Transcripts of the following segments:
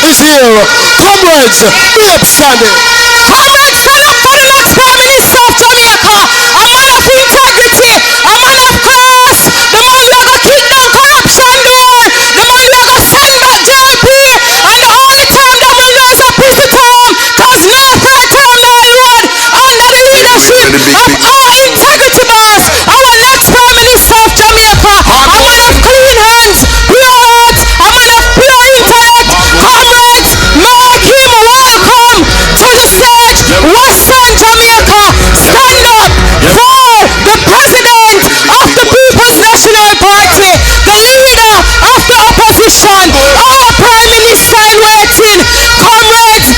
is here. Comrades, be upstanding. Comrades, stand up for the next Prime Minister of Jamaica. A man of integrity, a man of class, the man who are going to kick down corruption there, the man who are going to send back JLP, and the only time that will know is a pussy term, because no fair term there, Lord, under the leadership of our integrity boss, our next Prime Minister of Jamaica, a man of clean hands, pure heart, a man of pure intellect. Comrades, make him welcome to the stage. Western Jamaica, stand up for the president of the People's National Party, the leader of the opposition, our Prime Minister in waiting. Comrades,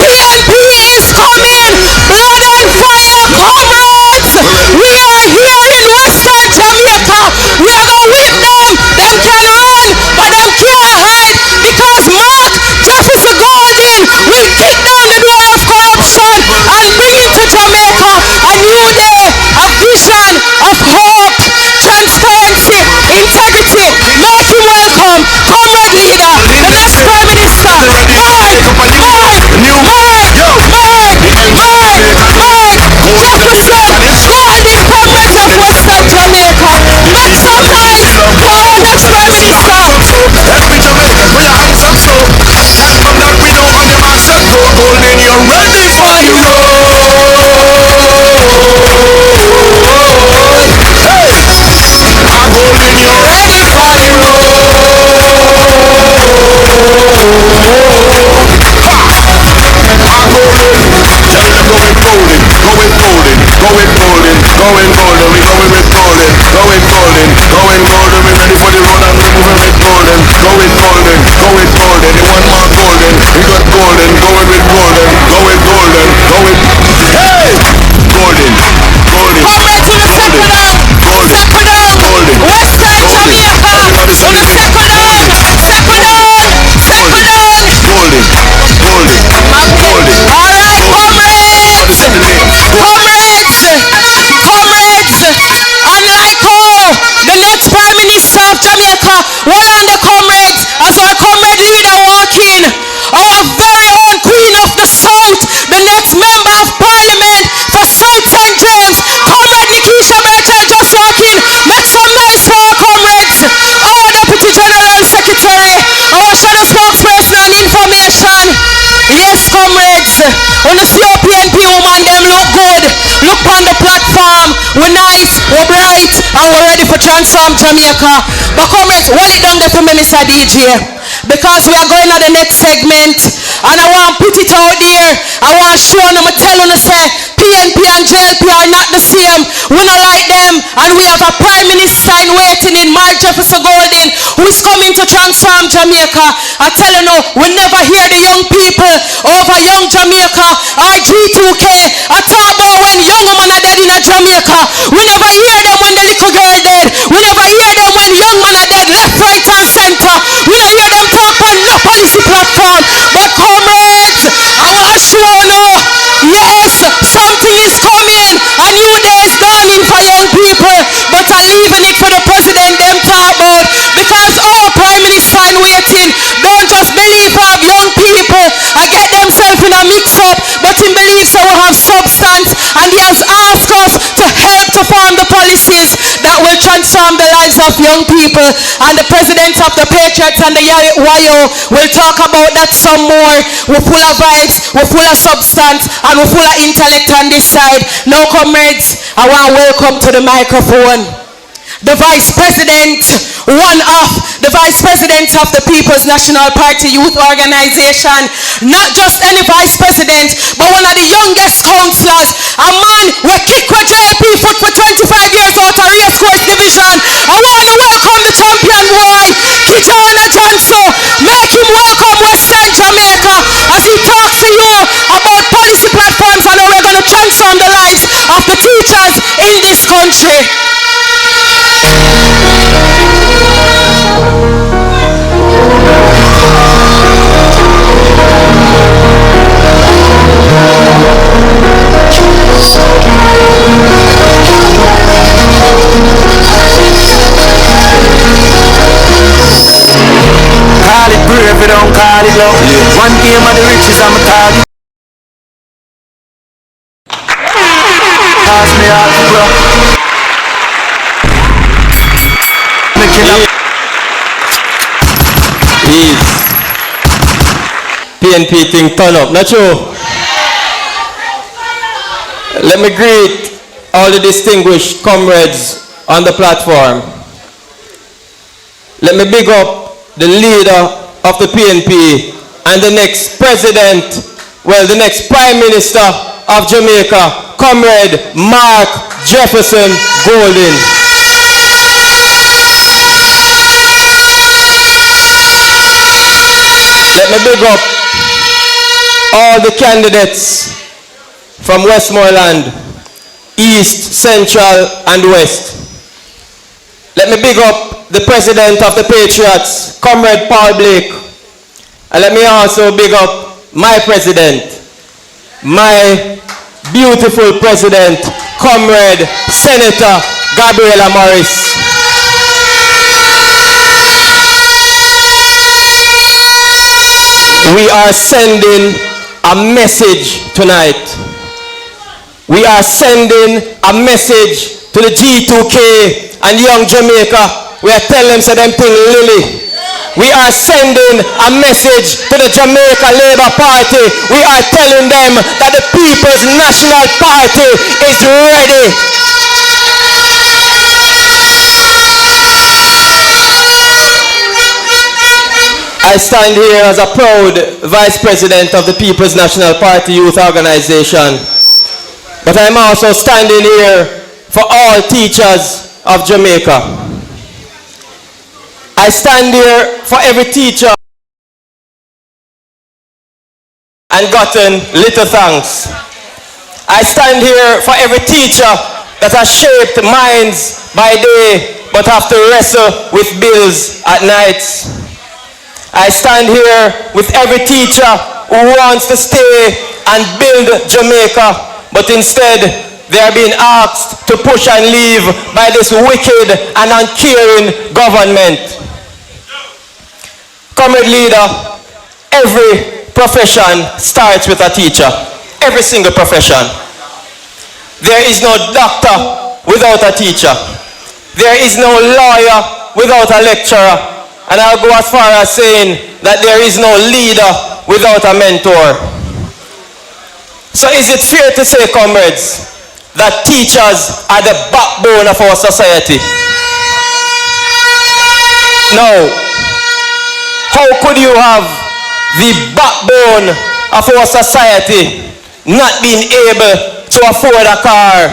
PNP is coming. Blood and fire, comrades. We are here in Western Jamaica. We are going to whip them. Them can run, but them can't hide, because Mark Jefferson Golden will kick down the door of corruption and bring into Jamaica a new day, a vision of hope, transparency, integrity. Make him welcome, comrade leader, the next Prime Minister. Mark Jefferson Golden, comrades of Western Jamaica. Make some noise for our next Prime Minister. Every Jamaican, put your hands up so. Tell them that we don't want them accept no. Golden, you're ready for the road. Hey! I'm Golden, you're ready for the Going golden, going golden, we going with golden, going golden, going golden, we ready for the road and we moving with golden, going golden, going golden, you want more golden, we got golden, going with golden, going golden, going, hey, golden, golden, Comrades, we will settle down, golden, settle down, golden, Western Jamaica, we will settle down, settle down, settle down. golden, golden, golden. All right, comrades, unlike how the next Prime Minister of Jamaica, well on the comrades, as our comrade leader walk in, our very own Queen of the South, the next Member of Parliament for South St. James, Comrade Nikisha Berchel just walk in. Make some noise for our comrades, our Deputy General Secretary, our Shadow Spokesperson on Information. Yes, comrades, when you see our PNP woman, them look good. Look on the platform, we're nice, we're bright, and we're ready for transform Jamaica. But comrades, hold it down there for me, Mr. DJ, because we are going to the next segment, and I want to put it out there. I want to show them, I tell them, say, PNP and JLP are not the same. We don't like them, and we have a Prime Minister in waiting in Mark Jefferson Golden, who is coming to transform Jamaica. I tell you now, we never hear the young people over young Jamaica or G2K. I talk about when young women are dead in Jamaica. We never hear them when the little girl dead. We never hear them when young men are dead left, right, and center. We don't hear them talk on no policy platform. But comrades, I want to show you, yes, something is coming. A new day is dawning for young people. But I'm leaving it for the president them talk about, because our Prime Minister in waiting don't just believe we have young people and get themselves in a mix-up, but he believes that we have substance, and he has asked us to help to form the policies that will transform the lives of young people. And the president of the Patriots and the YO will talk about that some more. We're full of vibes, we're full of substance, and we're full of intellect on this side. Now, comrades, I want to welcome to the microphone the Vice President, one of the Vice Presidents of the People's National Party Youth Organization. Not just any Vice President, but one of the youngest councillors. A man who kicked with JP foot for 25 years out of race course division. I want to welcome the champion boy, Kijana Johnson. Make him welcome Western Jamaica as he talks to you about policy platforms and how we're going to transform the lives of the teachers in this country. call it love. One game of the riches, I'm a target. Pass me out the block. PNP thing turn up, not true? Let me greet all the distinguished comrades on the platform. Let me big up the leader of the PNP and the next president, well, the next Prime Minister of Jamaica, Comrade Mark Jefferson Golden. Let me big up all the candidates from Westmoreland, East, Central, and West. Let me big up the President of the Patriots, Comrade Paul Blake. And let me also big up my President, my beautiful President, Comrade Senator Gabriela Morris. We are sending a message tonight. We are sending a message to the G2K and Young Jamaica. We are telling them, say them thing Lily. We are sending a message to the Jamaica Labour Party. We are telling them that the People's National Party is ready. I stand here as a proud Vice President of the People's National Party Youth Organization. But I'm also standing here for all teachers of Jamaica. I stand here for every teacher and gotten little thanks. I stand here for every teacher that has shaped minds by day but have to wrestle with bills at night. I stand here with every teacher who wants to stay and build Jamaica, but instead they are being asked to push and leave by this wicked and uncaring government. Comrade leader, every profession starts with a teacher. Every single profession. There is no doctor without a teacher. There is no lawyer without a lecturer. And I'll go as far as saying that there is no leader without a mentor. So is it fair to say, comrades, that teachers are the backbone of our society? No. How could you have the backbone of our society not being able to afford a car?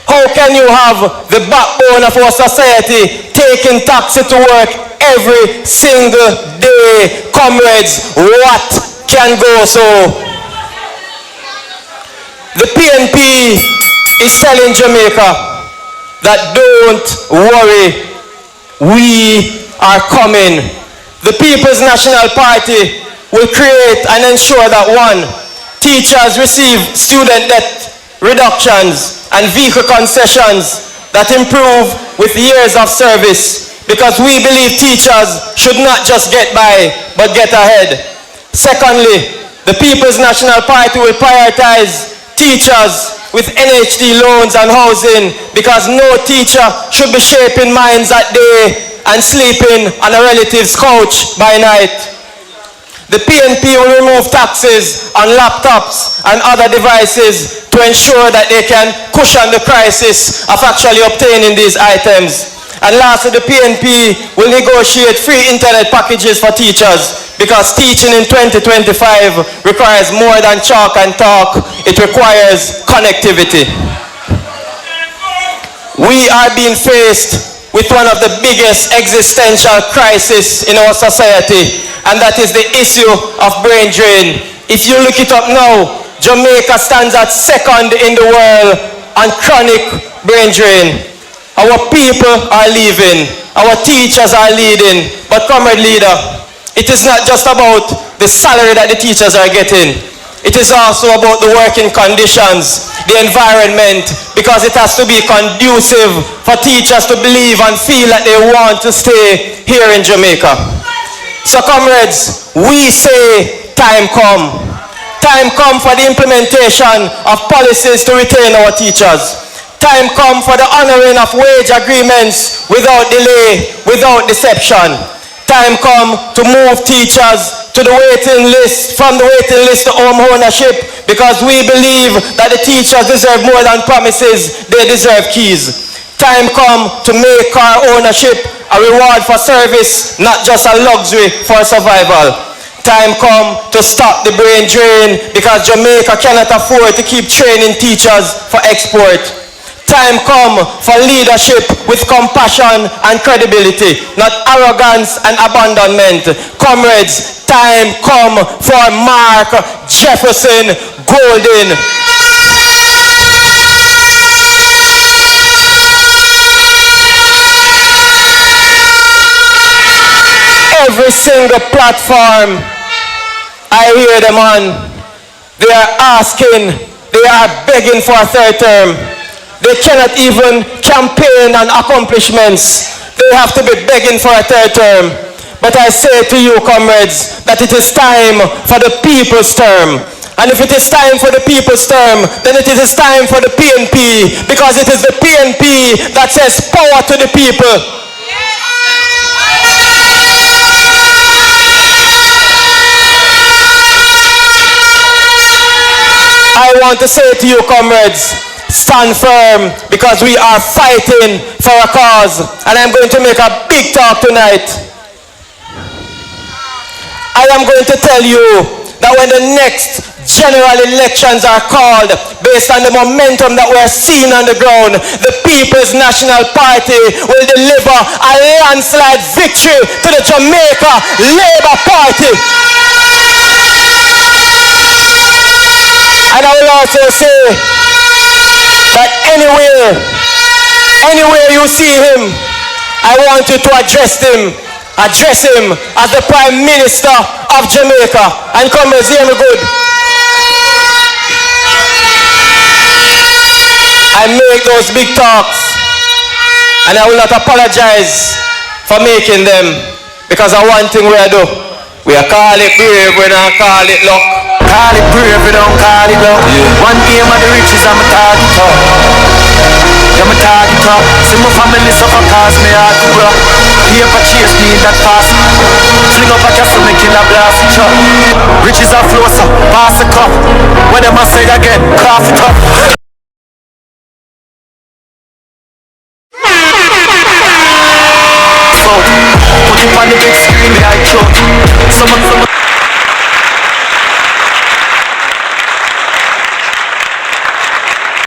How can you have the backbone of our society taking taxi to work every single day? Comrades, what can go so? The PNP is telling Jamaica that don't worry, we are coming. The People's National Party will create and ensure that one, teachers receive student debt reductions and vehicle concessions that improve with years of service, because we believe teachers should not just get by but get ahead. Secondly, the People's National Party will prioritize teachers with NHD loans and housing, because no teacher should be shaping minds at day and sleeping on a relative's couch by night. The PNP will remove taxes on laptops and other devices to ensure that they can cushion the crisis of actually obtaining these items. And lastly, the PNP will negotiate free internet packages for teachers, because teaching in 2025 requires more than chalk and talk. It requires connectivity. We are being faced with one of the biggest existential crises in our society, and that is the issue of brain drain. If you look it up now, Jamaica stands at second in the world on chronic brain drain. Our people are leaving, our teachers are leading, but comrade leader, it is not just about the salary that the teachers are getting. It is also about the working conditions, the environment, because it has to be conducive for teachers to believe and feel that they want to stay here in Jamaica. So comrades, we say time come. Time come for the implementation of policies to retain our teachers. Time come for the honoring of wage agreements without delay, without deception. Time come to move teachers to the waiting list, from the waiting list to home ownership, because we believe that the teachers deserve more than promises, they deserve keys. Time come to make car ownership a reward for service, not just a luxury for survival. Time come to stop the brain drain, because Jamaica cannot afford to keep training teachers for export. Time come for leadership with compassion and credibility, not arrogance and abandonment. Comrades, time come for Mark Jefferson Golden. Every single platform I hear them on, they are asking, they are begging for a third term. They cannot even campaign on accomplishments. They have to be begging for a third term. But I say to you, comrades, that it is time for the people's term. And if it is time for the people's term, then it is time for the PNP, because it is the PNP that says power to the people. I want to say to you, comrades, stand firm, because we are fighting for a cause. And I'm going to make a big talk tonight. I am going to tell you that when the next general elections are called, based on the momentum that we're seeing on the ground, the People's National Party will deliver a landslide victory to the Jamaica Labour Party. And I will also say that anywhere you see him, I want you to address him as the Prime Minister of Jamaica. And comrades, hear me good. I make those big talks, and I will not apologize for making them, because of one thing we do. We call it brave, we don't call it luck. Call it brave, we don't call it luck. Yeah. One game of the riches, I'm a target up. I'm a target up. See my family suffer cause me hard to grow. Paper chase me in that fast. Fling up a castle, making a blast it up. Riches are flow, so pass the cup. When them a say again, cough it up.